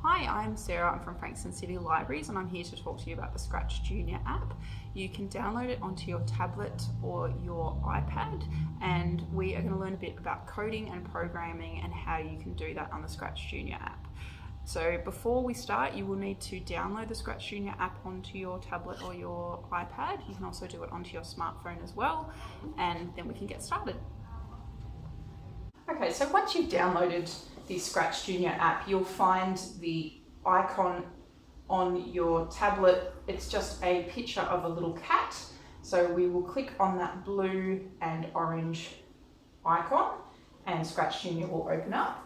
Hi, I'm Sarah. I'm from Frankston City Libraries and I'm here to talk to you about the Scratch Junior app. You can download it onto your tablet or your iPad, and we are going to learn a bit about coding and programming and how you can do that on the Scratch Junior app. So before we start, you will need to download the Scratch Junior app onto your tablet or your iPad. You can also do it onto your smartphone as well, and then we can get started. Okay, so once you've downloaded the Scratch Junior app, you'll find the icon on your tablet. It's just a picture of a little cat. So we will click on that blue and orange icon and Scratch Junior will open up.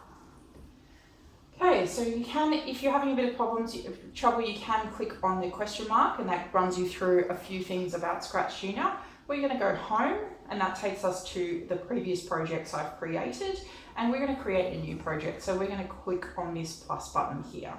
Okay, so you can, if you're having a bit of trouble, you can click on the question mark and that runs you through a few things about Scratch Junior. We're going to go home and that takes us to the previous projects I've created, and we're going to create a new project. So we're going to click on this plus button here.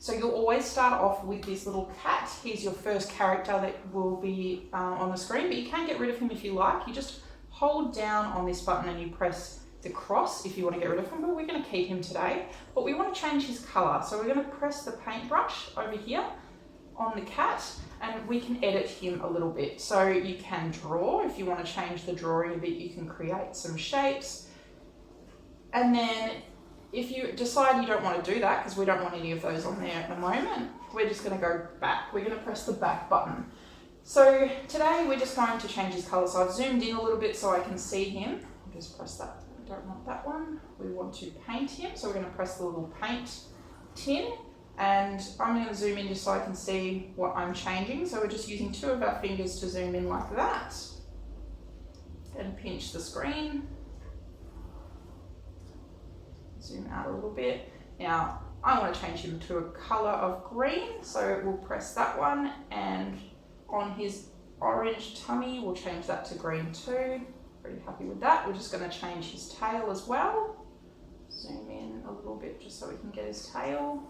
So you'll always start off with this little cat. He's your first character that will be on the screen, but you can get rid of him if you like. You just hold down on this button and you press the cross if you want to get rid of him, but we're going to keep him today. But we want to change his color. So we're going to press the paintbrush over here on the cat and we can edit him a little bit. So you can draw. If you want to change the drawing a bit, you can create some shapes. And then if you decide you don't want to do that, because we don't want any of those on there at the moment, we're just going to go back. We're going to press the back button. So today we're just going to change his color. So I've zoomed in a little bit so I can see him. I'll just press that. I don't want that one. We want to paint him. So we're going to press the little paint tin. And I'm going to zoom in just so I can see what I'm changing. So we're just using two of our fingers to zoom in like that. And pinch the screen. Zoom out a little bit. Now, I want to change him to a color of green. So we'll press that one. And on his orange tummy, we'll change that to green too. Pretty happy with that. We're just going to change his tail as well. Zoom in a little bit just so we can get his tail.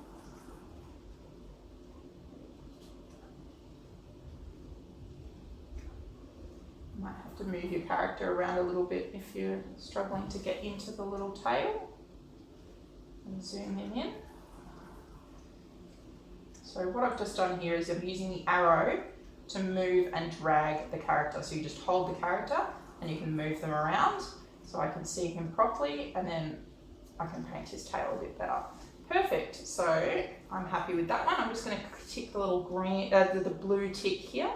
Might have to move your character around a little bit if you're struggling to get into the little tail. And zoom him in. So what I've just done here is I'm using the arrow to move and drag the character. So you just hold the character and you can move them around so I can see him properly, and then I can paint his tail a bit better. Perfect. So I'm happy with that one. I'm just going to tick the little green, the blue tick here.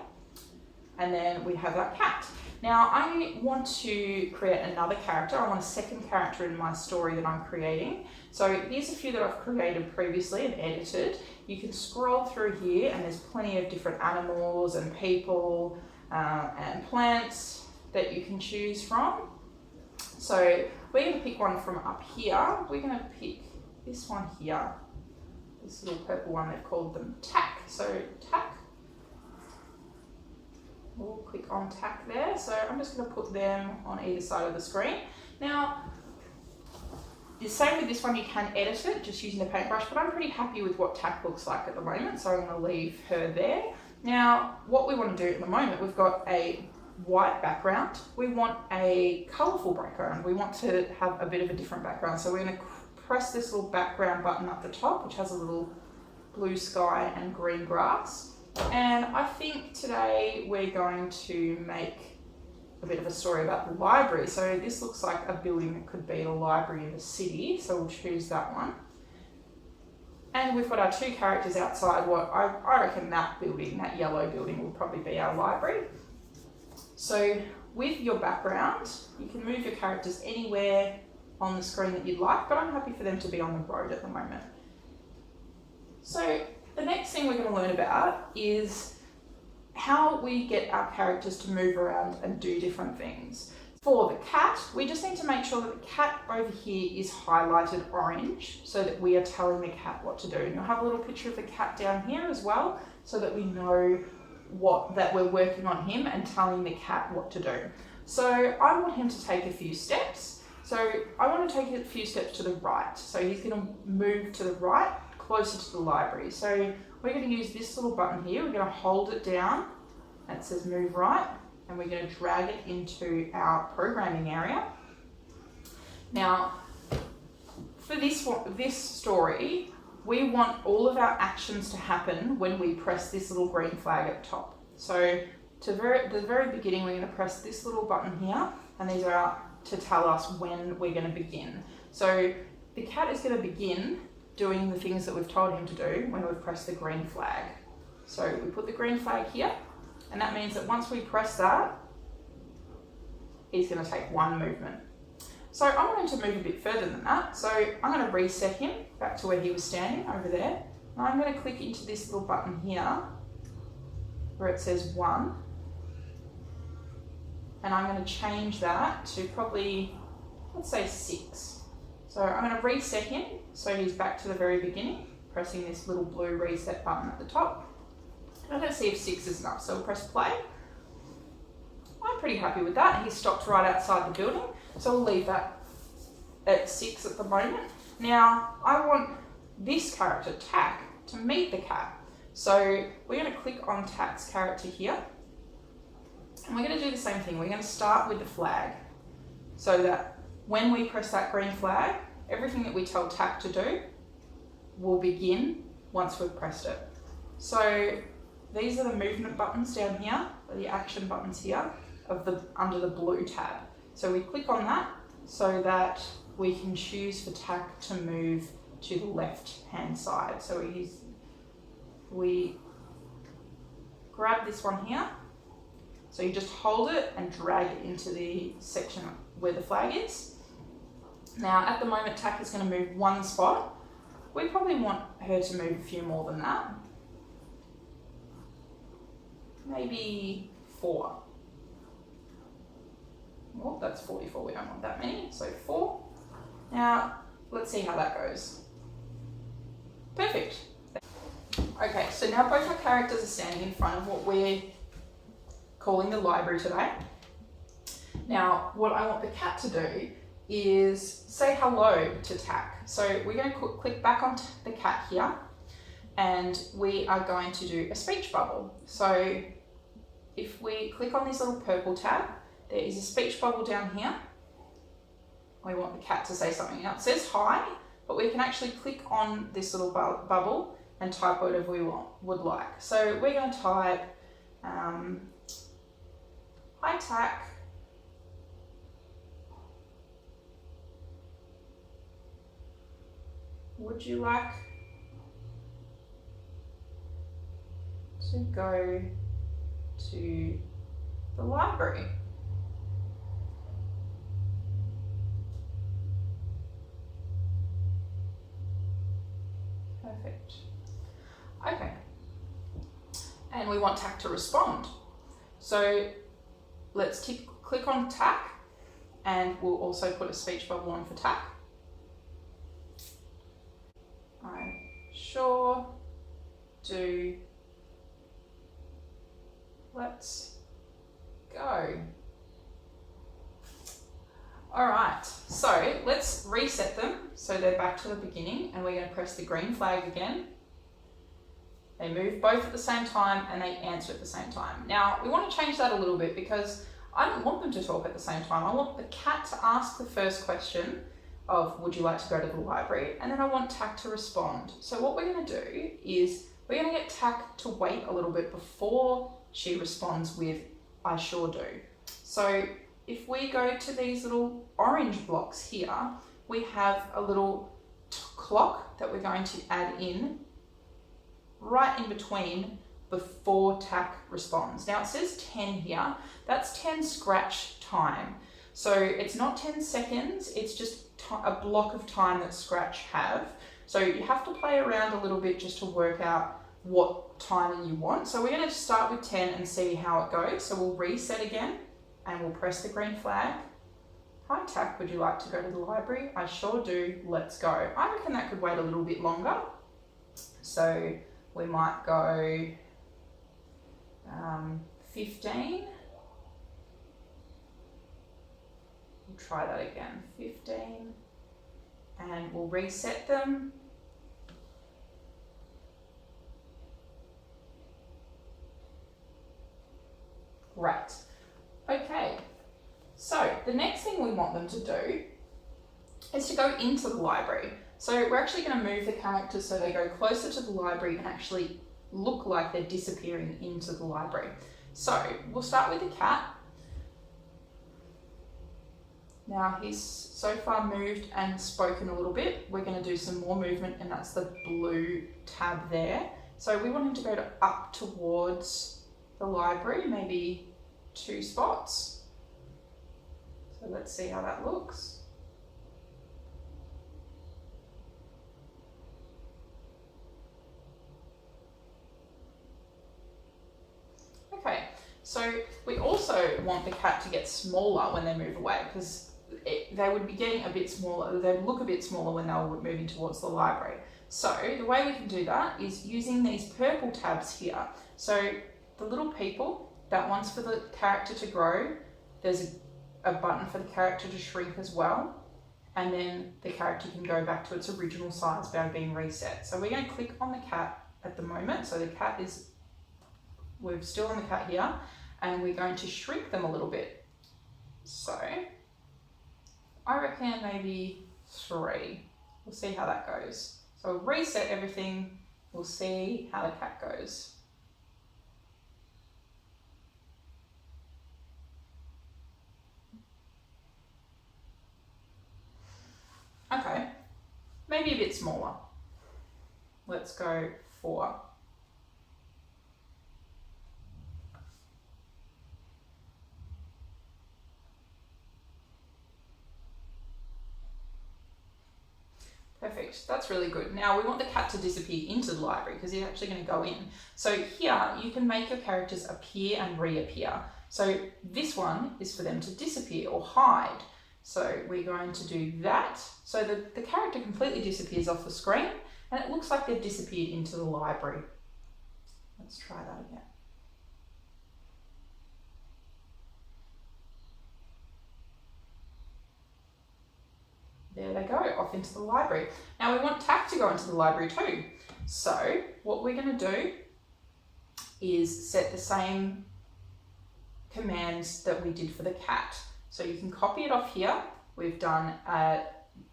And then we have that cat. Now I want to create another character. I want a second character in my story that I'm creating. So here's a few that I've created previously and edited. You can scroll through here and there's plenty of different animals and people and plants that you can choose from. So we're going to pick one from up here. We're going to pick this one here. This little purple one, they've called them tack. So tack. We'll click on tack there. So I'm just going to put them on either side of the screen. Now, the same with this one, you can edit it just using the paintbrush, but I'm pretty happy with what tack looks like at the moment, so I'm going to leave her there. Now, what we want to do at the moment, we've got a white background. We want a colourful background. We want to have a bit of a different background. So we're going to press this little background button up the top, which has a little blue sky and green grass. And I think today we're going to make a bit of a story about the library. So this looks like a building that could be a library in the city. So we'll choose that one. And we've got our two characters outside. What I reckon that building, that yellow building, will probably be our library. So with your background, you can move your characters anywhere on the screen that you'd like, but I'm happy for them to be on the road at the moment. So the next thing we're going to learn about is how we get our characters to move around and do different things. For the cat, we just need to make sure that the cat over here is highlighted orange so that we are telling the cat what to do. And you'll have a little picture of the cat down here as well so that we know that we're working on him and telling the cat what to do. So I want him to take a few steps. So I want to take a few steps to the right. So he's going to move to the right, closer to the library. So we're going to use this little button here. We're going to hold it down and it says move right, and we're going to drag it into our programming area. Now, for this story, we want all of our actions to happen when we press this little green flag at the top. So the very beginning, we're going to press this little button here, and these are to tell us when we're going to begin. So the cat is going to begin doing the things that we've told him to do when we've pressed the green flag. So we put the green flag here, and that means that once we press that, he's going to take one movement. So I'm going to move a bit further than that. So I'm going to reset him back to where he was standing over there. And I'm going to click into this little button here where it says 1. And I'm going to change that to probably, let's say 6. So I'm going to reset him so he's back to the very beginning, pressing this little blue reset button at the top. And I'm going to see if 6 is enough. So we'll press play. I'm pretty happy with that. He stopped right outside the building. So we'll leave that at 6 at the moment. Now I want this character, Tack, to meet the cat. So we're going to click on Tack's character here. And we're going to do the same thing. We're going to start with the flag so that when we press that green flag, everything that we tell Tack to do will begin once we've pressed it. So these are the movement buttons down here, or the action buttons here, under the blue tab. So we click on that so that we can choose for Tack to move to the left hand side. So we grab this one here. So you just hold it and drag it into the section where the flag is. Now at the moment Tack is going to move one spot. We probably want her to move a few more than that. Maybe 4. Well, that's 44, we don't want that many, so 4. Now, let's see how that goes. Perfect. Okay, so now both our characters are standing in front of what we're calling the library today. Now, what I want the cat to do is say hello to Tack. So we're going to click back on the cat here, and we are going to do a speech bubble. So if we click on this little purple tab, there is a speech bubble down here. We want the cat to say something. Now it says hi, but we can actually click on this little bubble and type whatever we would like. So we're going to type, hi Tack. Would you like to go to the library? Perfect. Okay. And we want Tack to respond. So let's click on Tack, and we'll also put a speech bubble on for Tack. I sure do. Let's go. All right, so let's reset them so they're back to the beginning, and we're going to press the green flag again. They move both at the same time and they answer at the same time. Now, we want to change that a little bit because I don't want them to talk at the same time. I want the cat to ask the first question of, would you like to go to the library? And then I want Tack to respond. So what we're going to do is we're going to get Tack to wait a little bit before she responds with, I sure do. So if we go to these little orange blocks here, we have a little clock that we're going to add in right in between before Tack responds. Now it says 10 here, that's 10 scratch time. So it's not 10 seconds, it's just a block of time that Scratch have. So you have to play around a little bit just to work out what timing you want. So we're going to start with 10 and see how it goes. So we'll reset again and we'll press the green flag. Hi Tack, would you like to go to the library? I sure do, let's go. I reckon that could wait a little bit longer. So we might go 15. We'll try that again, 15. And we'll reset them. Great. Okay, so the next thing we want them to do is to go into the library. So we're actually going to move the characters so they go closer to the library and actually look like they're disappearing into the library. So we'll start with the cat. Now he's so far moved and spoken a little bit. We're going to do some more movement, and that's the blue tab there. So we want him to go up towards the library, maybe 2 spots. So let's see how that looks. Okay, so we also want the cat to get smaller when they move away, because they would be getting a bit smaller, they'd look a bit smaller when they were moving towards the library. So the way we can do that is using these purple tabs here. So the little people, that one's for the character to grow. There's a button for the character to shrink as well. And then the character can go back to its original size by being reset. So we're going to click on the cat at the moment. So the cat is, we're still on the cat here, and we're going to shrink them a little bit. So I reckon maybe 3. We'll see how that goes. So we'll reset everything. We'll see how the cat goes. Okay, maybe a bit smaller. Let's go 4. Perfect, that's really good. Now we want the cat to disappear into the library because he's actually going to go in. So here you can make your characters appear and reappear. So this one is for them to disappear or hide. So we're going to do that. So the character completely disappears off the screen and it looks like they've disappeared into the library. Let's try that again. There they go, off into the library. Now we want Tack to go into the library too. So what we're going to do is set the same commands that we did for the cat. So you can copy it off here. We've done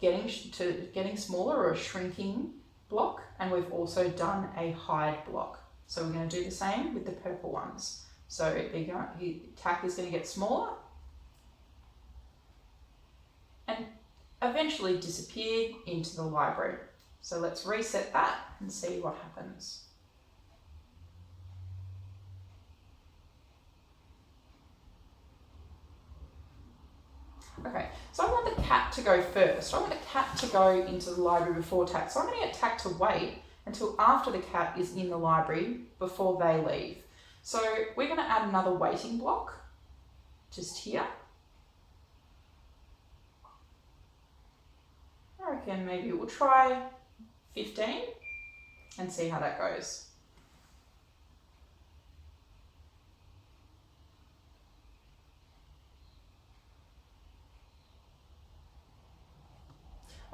getting smaller or a shrinking block, and we've also done a hide block. So we're going to do the same with the purple ones. So Tack is going to get smaller and eventually disappear into the library. So let's reset that and see what happens. Okay, so I want the cat to go first. I want the cat to go into the library before Tack. So I'm going to get Tack to wait until after the cat is in the library before they leave. So we're going to add another waiting block just here. I reckon maybe we'll try 15 and see how that goes.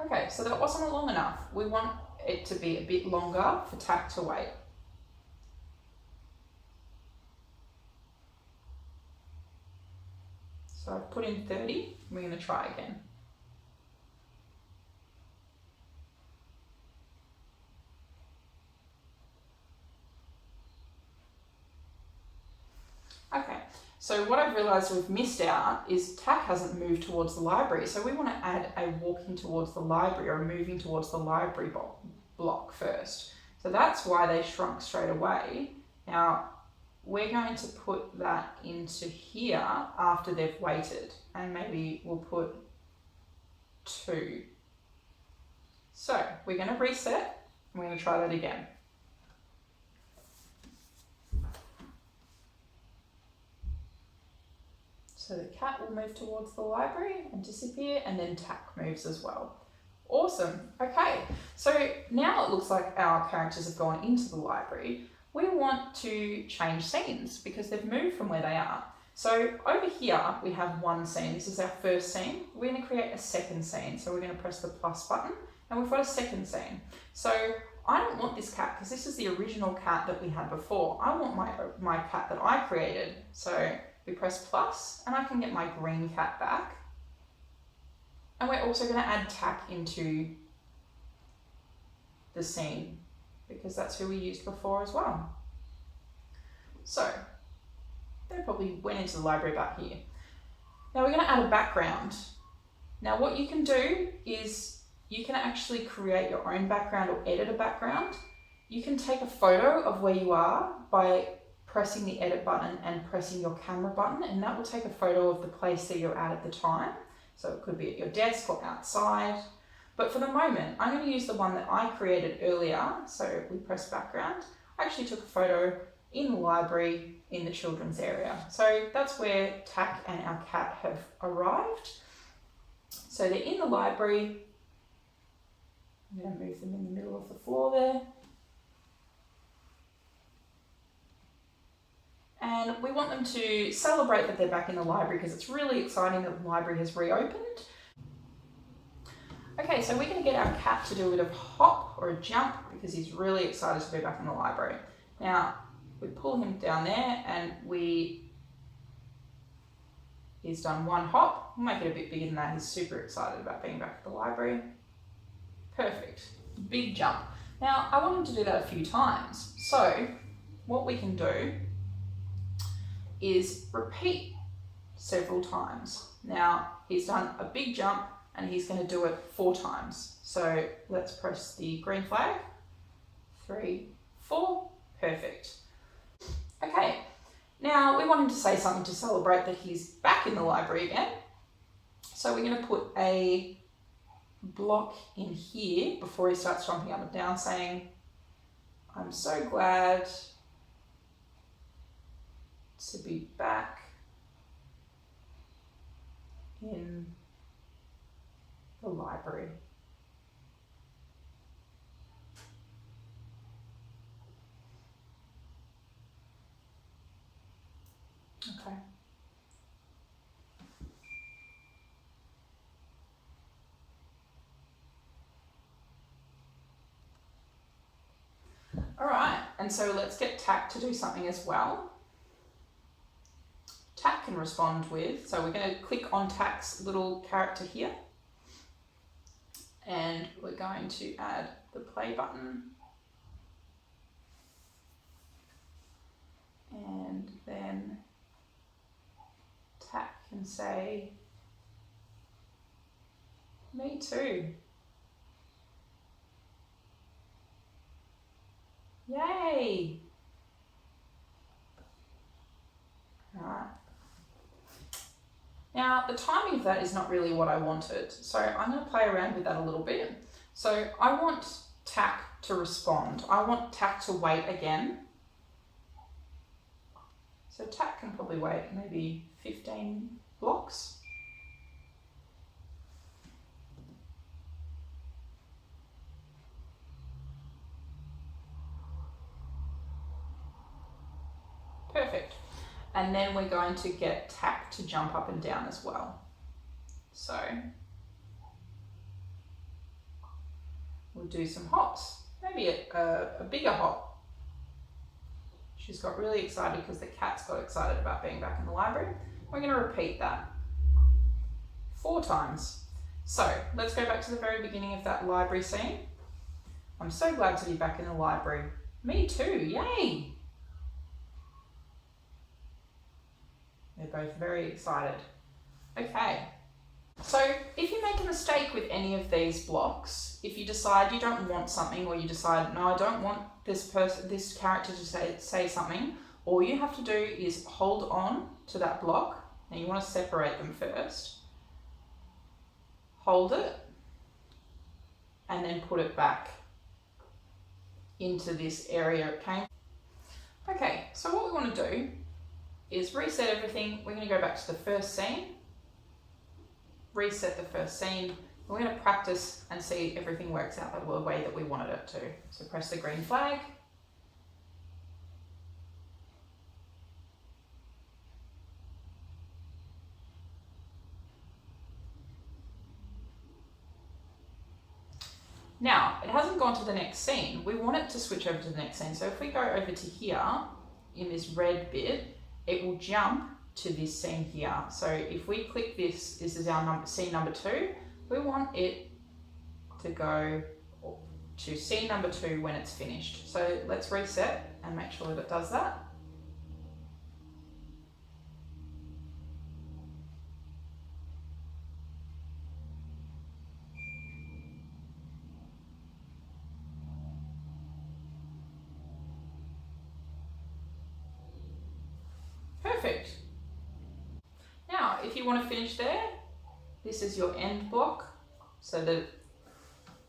Okay, so that wasn't long enough. We want it to be a bit longer for Tack to wait. So I've put in 30, we're going to try again. Okay, so what I've realised we've missed out is Tack hasn't moved towards the library, so we want to add a walking towards the library or moving towards the library block first. So that's why they shrunk straight away. Now we're going to put that into here after they've waited, and maybe we'll put 2. So we're going to reset and we're going to try that again. So the cat will move towards the library and disappear, and then Tack moves as well. Awesome. Okay, so now it looks like our characters have gone into the library. We want to change scenes because they've moved from where they are. So over here we have one scene. This is our first scene. We're going to create a second scene. So we're going to press the plus button and we've got a second scene. So I don't want this cat because this is the original cat that we had before. I want my cat that I created. So we press plus and I can get my green cat back. And we're also going to add Tack into the scene, because that's who we used before as well. So they probably went into the library back here. Now we're going to add a background. Now what you can do is you can actually create your own background or edit a background. You can take a photo of where you are by pressing the edit button and pressing your camera button, and that will take a photo of the place that you're at the time. So it could be at your desk or outside. But for the moment, I'm going to use the one that I created earlier. So we press background. I actually took a photo in the library in the children's area. So that's where Tack and our cat have arrived. So they're in the library. I'm going to move them in the middle of the floor there. And we want them to celebrate that they're back in the library because it's really exciting that the library has reopened. Okay, so we're going to get our cat to do a bit of hop or a jump because he's really excited to be back in the library. Now, we pull him down there and he's done one hop. We'll make it a bit bigger than that. He's super excited about being back at the library. Perfect. Big jump. Now, I want him to do that a few times. So, what we can do is repeat several times. Now, he's done a big jump and he's going to do it 4 times. So, let's press the green flag. 3, 4. Perfect. Okay, now we want him to say something to celebrate that he's back in the library again. So we're going to put a block in here before he starts jumping up and down saying, "I'm so glad to be back in the library." Okay. All right, and so let's get Tack to do something as well. Tack can respond with, so we're going to click on Tack's little character here, and we're going to add the play button, and then Tack can say, "Me too." Yay! All right. Now, the timing of that is not really what I wanted, so I'm going to play around with that a little bit. So I want Tack to respond. I want Tack to wait again. So Tack can probably wait maybe 15 blocks. Perfect. And then we're going to get Tack to jump up and down as well. So we'll do some hops, maybe a bigger hop. She's got really excited because the cat's got excited about being back in the library. We're going to repeat that 4 times. So let's go back to the very beginning of that library scene. "I'm so glad to be back in the library." "Me too, yay!" They're both very excited. Okay, so if you make a mistake with any of these blocks, if you decide you don't want something, or you decide, no, I don't want this character to say something, all you have to do is hold on to that block. Now you want to separate them first. Hold it, and then put it back into this area it came. Okay, so what we want to do is reset everything. We're going to go back to the first scene, reset the first scene. We're going to practice and see if everything works out the way that we wanted it to. So press the green flag. Now, it hasn't gone to the next scene. We want it to switch over to the next scene. So if we go over to here, in this red bit, it will jump to this scene here. So if we click this is our scene number 2. We want it to go to scene number 2 when it's finished. So let's reset and make sure that it does that. Perfect. Now, if you want to finish there, this is your end block, so that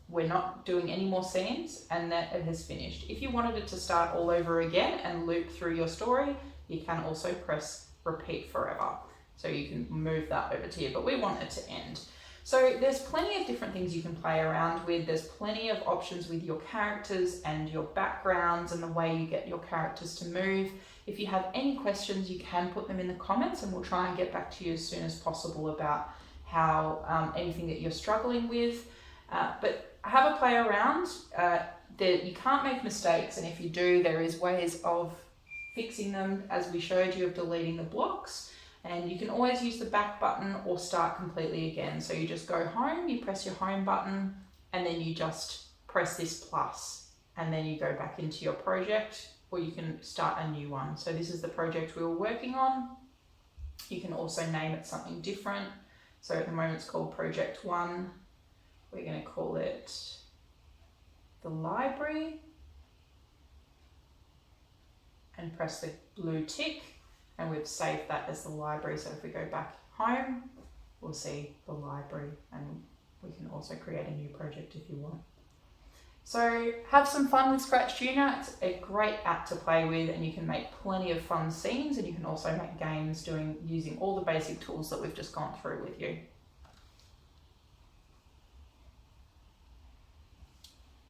we're not doing any more scenes and that it has finished. If you wanted it to start all over again and loop through your story, you can also press repeat forever. So you can move that over to here, but we want it to end. So there's plenty of different things you can play around with. There's plenty of options with your characters and your backgrounds and the way you get your characters to move. If you have any questions, you can put them in the comments and we'll try and get back to you as soon as possible about how anything that you're struggling with. But have a play around. You can't make mistakes, and if you do, there is ways of fixing them, as we showed you, of deleting the blocks. And you can always use the back button or start completely again. So you just go home, you press your home button, and then you just press this plus, and then you go back into your project, or you can start a new one. So this is the project we were working on. You can also name it something different. So at the moment it's called Project 1. We're going to call it the library and press the blue tick, and we've saved that as the library. So if we go back home, we'll see the library, and we can also create a new project if you want. So have some fun with Scratch Junior. It's a great app to play with, and you can make plenty of fun scenes, and you can also make games using all the basic tools that we've just gone through with you.